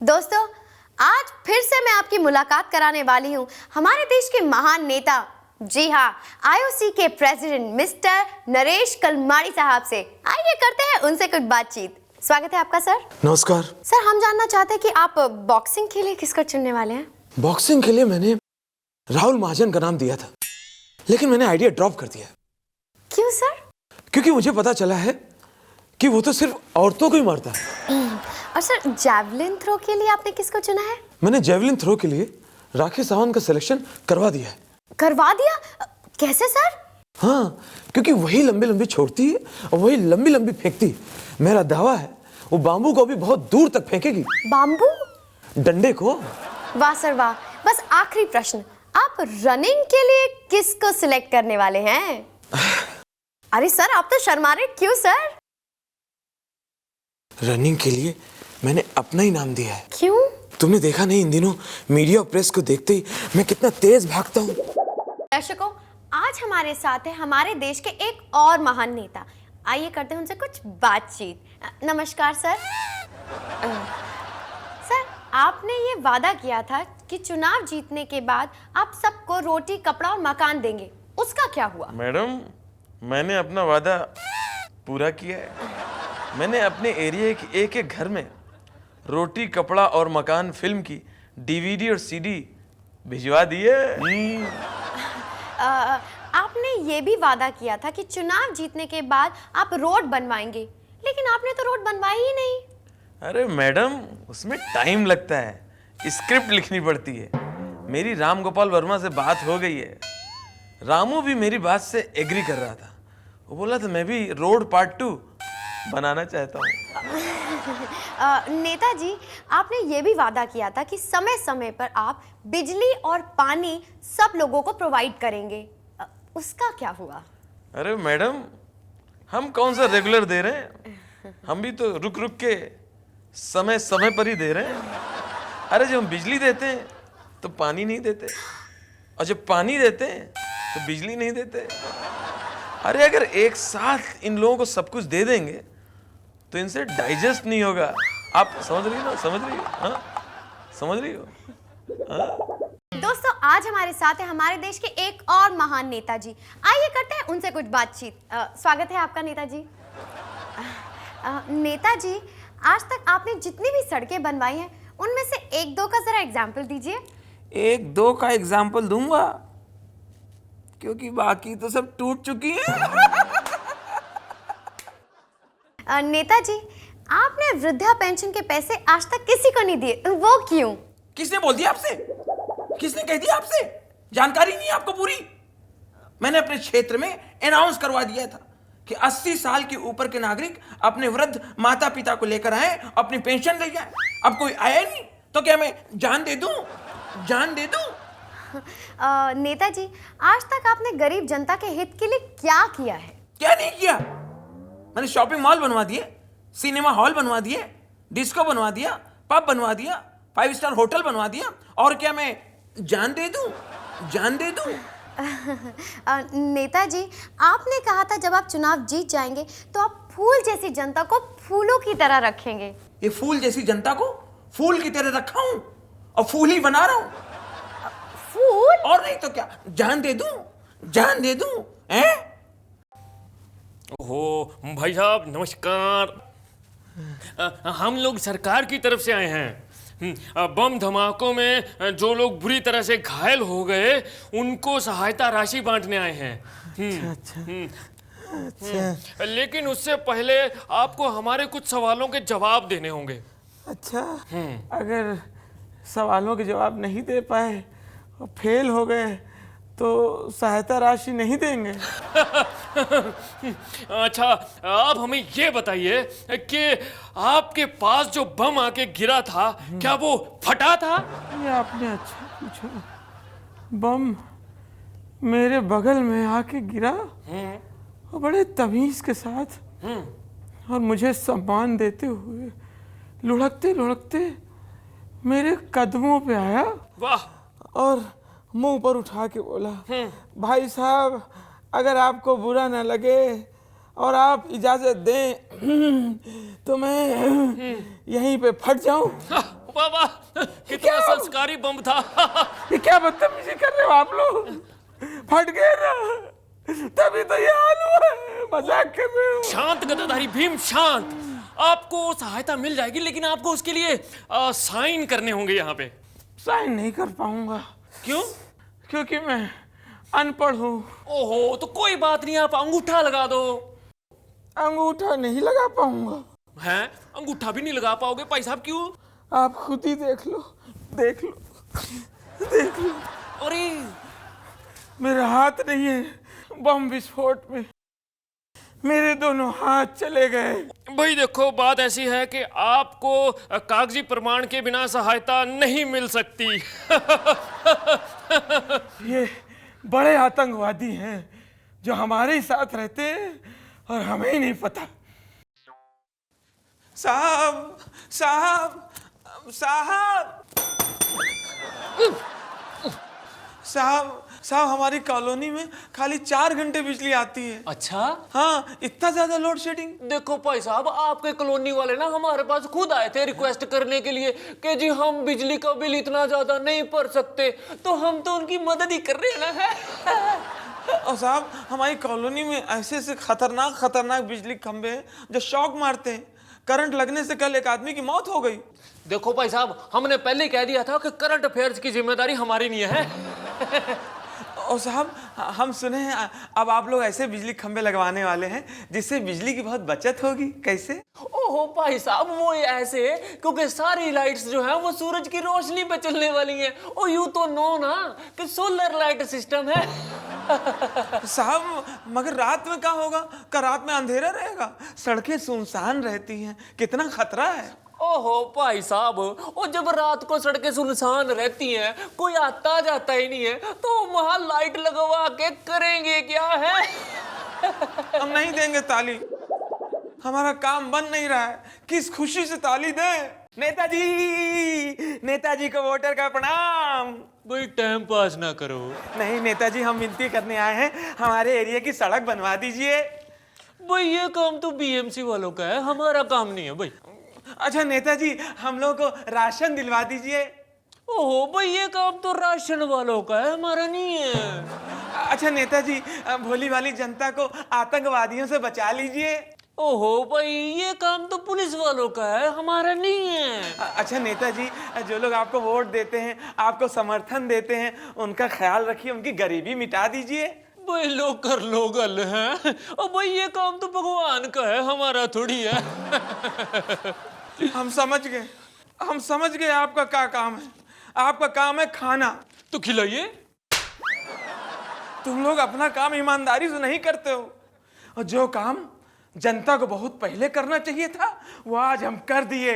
दोस्तों, आज फिर से मैं आपकी मुलाकात कराने वाली हूँ हमारे देश के महान नेता, जी हाँ, आईओसी के प्रेसिडेंट मिस्टर नरेश कलमाड़ी साहब से। आइए करते हैं उनसे कुछ बातचीत। स्वागत है आपका सर। नमस्कार सर, हम जानना चाहते हैं कि आप बॉक्सिंग के लिए किसका चुनने वाले हैं? बॉक्सिंग के लिए मैंने राहुल महाजन का नाम दिया था, लेकिन मैंने आइडिया ड्रॉप कर दिया। क्यों सर? क्योंकि मुझे पता चला है कि वो तो सिर्फ औरतों को ही मारता है। और सर, जैवलिन थ्रो के लिए आपने किसको चुना है? मैंने जैवलिन थ्रो के लिए राखी सावंत का सिलेक्शन करवा दिया है। करवा दिया? कैसे सर? हाँ, क्योंकि वही लंबी लंबी छोड़ती है और वही लंबी लंबी फेंकती है। मेरा दावा है वो बाम्बू को भी बहुत दूर तक फेंकेगी। बाम्बू? डंडे को। वाह सर वाह। बस आखिरी प्रश्न, आप रनिंग के लिए किसको सिलेक्ट करने वाले हैं? अरे सर, आप तो शर्मा रहे, क्यों सर? रनिंग के लिए मैंने अपना ही नाम दिया है। क्यों? तुमने देखा नहीं इन दिनों मीडिया और प्रेस को देखते ही मैं कितना तेज भागता हूँ। दर्शकों, आज हमारे साथ है हमारे देश के एक और महान नेता। आइए करते हैं उनसे कुछ बातचीत। नमस्कार सर। सर, आपने ये वादा किया था कि चुनाव जीतने के बाद आप सबको रोटी, कपड़ा और मकान देंगे, उसका क्या हुआ? मैडम, मैंने अपना वादा पूरा किया है। मैंने अपने एरिया के एक घर में रोटी, कपड़ा और मकान फिल्म की डीवीडी और सीडी भिजवा दिए। आपने ये भी वादा किया था कि चुनाव जीतने के बाद आप रोड बनवाएंगे, लेकिन आपने तो रोड बनवाई ही नहीं। अरे मैडम, उसमें टाइम लगता है, स्क्रिप्ट लिखनी पड़ती है। मेरी राम गोपाल वर्मा से बात हो गई है। रामू भी मेरी बात से एग्री कर रहा था। वो बोला था मैं भी रोड पार्ट 2 बनाना चाहता हूँ। नेताजी, आपने ये भी वादा किया था कि समय समय पर आप बिजली और पानी सब लोगों को प्रोवाइड करेंगे, उसका क्या हुआ? अरे मैडम, हम कौन सा रेगुलर दे रहे हैं? हम भी तो रुक रुक के समय समय पर ही दे रहे हैं। अरे जब हम बिजली देते हैं तो पानी नहीं देते, और जब पानी देते हैं तो बिजली नहीं देते। अरे अगर एक साथ इन लोगों को सब कुछ दे देंगे तो इनसे डाइजेस्ट नहीं होगा। आप समझ रही हो ना? समझ रही हो? हाँ, समझ रही हो? दोस्तों, आज हमारे साथ है हमारे देश के एक और महान नेताजी। आइए करते हैं उनसे कुछ बातचीत। स्वागत है आपका नेताजी। नेताजी, आज तक आपने जितनी भी सड़कें बनवाई हैं उनमें से एक दो का जरा एग्जाम्पल दीजिए। एक दो का एग्जाम्पल दूंगा क्योंकि बाकी तो सब टूट चुकी हैं। नेताजी, आपने वृद्धा पेंशन के पैसे आज तक किसी को नहीं दिए, वो क्यों? किसने बोल दिया आपसे? किसने कह दिया आपसे? जानकारी नहीं है आपको पूरी? मैंने अपने क्षेत्र में अनाउंस करवा दिया था कि 80 साल के ऊपर के नागरिक अपने वृद्ध माता पिता को लेकर आए, अपनी पेंशन ले जाए। अब कोई आया नहीं तो क्या मैं जान दे दूं? जान दे दूं? नेताजी, आज तक आपने गरीब जनता के हित के लिए क्या किया है? क्या नहीं किया? मैंने शॉपिंग मॉल बनवा दिए, सिनेमा हॉल बनवा दिए, डिस्को बनवा दिया, पब बनवा दिया, 5 स्टार होटल बनवा दिया। और क्या मैं जान दे दूं? जान दे दूं? नेताजी, आपने कहा था जब आप चुनाव जीत जाएंगे तो आप फूल जैसी जनता को फूलों की तरह रखेंगे। ये फूल जैसी जनता को फूल की तरह रखा हूं और फूल ही बना रहा हूं। फूल? और नहीं तो क्या, जान दे दूं? जान दे दूं? हैं? ओहो भाई साहब, नमस्कार। हम लोग सरकार की तरफ से आए हैं। बम धमाकों में जो लोग बुरी तरह से घायल हो गए उनको सहायता राशि बांटने आए हैं। अच्छा। लेकिन उससे पहले आपको हमारे कुछ सवालों के जवाब देने होंगे। अच्छा, अगर सवालों के जवाब नहीं दे पाए और फेल हो गए तो सहायता राशि नहीं देंगे? अच्छा, आप हमें ये बताइए कि आपके पास जो बम आके गिरा था, क्या वो फटा था? ये आपने अच्छा पूछा। बम मेरे बगल में आके गिरा और बड़े तमीज के साथ और मुझे सम्मान देते हुए लुढ़कते लुढ़कते मेरे कदमों पे आया। वाह। और मुंह पर उठा के बोला, भाई साहब, अगर आपको बुरा ना लगे और आप इजाजत दें तो मैं यहीं पे फट जाऊं। वाह वाह, कितना संस्कारी बम था। ये क्या बदतमीजी कर रहे हो आप लोग? फट गए ना, तभी तो ये हाल हुआ है। मजाक कर रहे हो? शांत गदाधारी भीम, शांत। आपको सहायता मिल जाएगी, लेकिन आपको उसके लिए साइन करने होंगे यहाँ पे। साइन नहीं कर पाऊंगा। क्यों? क्योंकि मैं अनपढ़ हूँ। ओहो, तो कोई बात नहीं, आप अंगूठा लगा दो। अंगूठा नहीं लगा पाऊंगा। हैं? अंगूठा भी नहीं लगा पाओगे भाई साहब? क्यों? आप खुद ही देख लो, देख लो, देख लो। अरे मेरा हाथ नहीं है, बम विस्फोट में मेरे दोनों हाथ चले गए। भाई देखो, बात ऐसी है कि आपको कागजी प्रमाण के बिना सहायता नहीं मिल सकती। ये बड़े आतंकवादी हैं जो हमारे ही साथ रहते हैं और हमें ही नहीं पता। साहब, साहब, साहब, साहब, साहब, हमारी कॉलोनी में खाली 4 घंटे बिजली आती है। अच्छा, हाँ, इतना ज्यादा लोड शेडिंग। देखो भाई साहब, आपके कॉलोनी वाले ना हमारे पास खुद आए थे रिक्वेस्ट करने के लिए कि जी हम बिजली का बिल इतना ज्यादा नहीं भर सकते, तो हम तो उनकी मदद ही कर रहे हैं ना। और साहब, हमारी कॉलोनी में ऐसे ऐसे खतरनाक खतरनाक बिजली खंभे हैं जो शॉक मारते हैं। करंट लगने से कल एक आदमी की मौत हो गई। देखो भाई साहब, हमने पहले ही कह दिया था कि करंट अफेयर्स की जिम्मेदारी हमारी नहीं है। और साहब, हम सुने हैं अब आप लोग ऐसे बिजली खंभे लगवाने वाले हैं जिससे बिजली की बहुत बचत होगी। कैसे? ओहो भाई साहब, वो ऐसे क्योंकि सारी लाइट्स जो है वो सूरज की रोशनी पे चलने वाली हैं। और यूं तो नो ना कि सोलर लाइट सिस्टम है। साहब, मगर रात में क्या होगा? क्या रात में अंधेरा रहेगा? सड़कें सुनसान रहती हैं, कितना खतरा है। ओहो भाई साहब, और जब रात को सड़कें सुनसान रहती हैं, कोई आता जाता ही नहीं है, तो वहां लाइट लगवा के करेंगे क्या है? हम नहीं देंगे ताली, हमारा काम बन नहीं रहा है। किस खुशी से ताली दें? नेताजी, नेताजी को वोटर का प्रणाम। भाई टाइम पास ना करो। नहीं नेताजी, हम विनती करने आए हैं, हमारे एरिया की सड़क बनवा दीजिए। भाई ये काम तो बीएमसी वालों का है, हमारा काम नहीं है भाई। अच्छा नेताजी, हम लोग को राशन दिलवा दीजिए। ओहो भाई, ये काम तो राशन वालों का है, हमारा नहीं है। अच्छा नेताजी, भोली भाली जनता को आतंकवादियों से बचा लीजिए। ओहो भाई, ये काम तो पुलिस वालों का है, हमारा नहीं है। अच्छा नेताजी, जो लोग आपको वोट देते हैं, आपको समर्थन देते हैं, उनका ख्याल रखिए, उनकी गरीबी मिटा दीजिए। भाई लोग कर लो गल है, और भाई ये काम तो भगवान का है, हमारा थोड़ी है। हम समझ गए आपका क्या काम है। आपका काम है खाना। तो खिलाइए। तुम लोग अपना काम ईमानदारी से नहीं करते हो, और जो काम जनता को बहुत पहले करना चाहिए था वो आज हम कर दिए।